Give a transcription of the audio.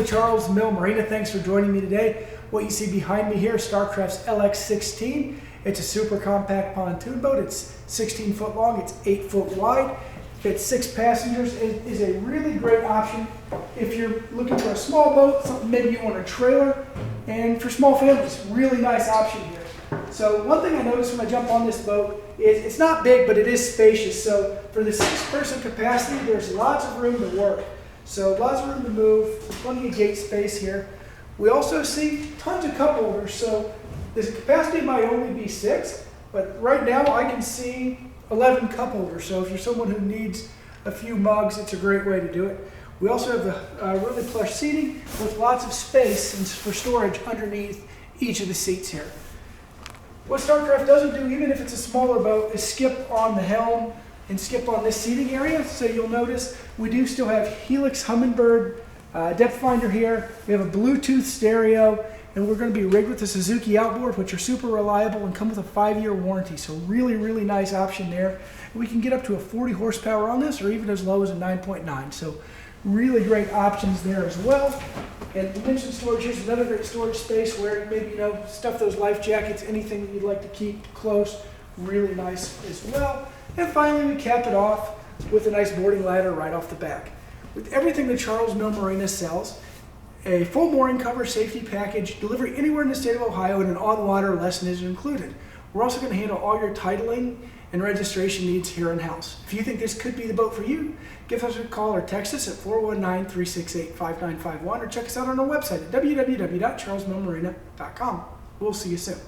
Charles Mill Marina. Thanks for joining me today. What you see behind me here is Starcraft's LX16. It's a super compact pontoon boat. It's 16 foot long, it's 8 foot wide, fits 6 passengers. It is a really great option if you're looking for a small boat, something maybe you want a trailer, and for small families, really nice option here. So one thing I noticed when I jump on this boat is it's not big, but it is spacious. So for the 6-person capacity, there's lots of room to work. So lots of room to move, plenty of gate space here. We also see tons of cup holders. So the capacity might only be 6, but right now I can see 11 cup holders. So if you're someone who needs a few mugs, it's a great way to do it. We also have the really plush seating with lots of space and for storage underneath each of the seats here. What Starcraft doesn't do, even if it's a smaller boat, is skip on the helm and skip on this seating area. So you'll notice we do still have Helix Humminbird depth finder here. We have a Bluetooth stereo, and we're going to be rigged with the Suzuki outboard, which are super reliable and come with a 5-year warranty. So really, really nice option there. We can get up to a 40 horsepower on this, or even as low as a 9.9. So really great options there as well. And dimension storage, here's another great storage space where you maybe, stuff those life jackets, anything that you'd like to keep close. Really nice as well. And finally, we cap it off with a nice boarding ladder right off the back. With everything that Charles Mill Marina sells, a full mooring cover, safety package, delivery anywhere in the state of Ohio, and an on-water lesson is included. We're also going to handle all your titling and registration needs here in-house. If you think this could be the boat for you, give us a call or text us at 419-368-5951 or check us out on our website at www.charlesmillmarina.com. We'll see you soon.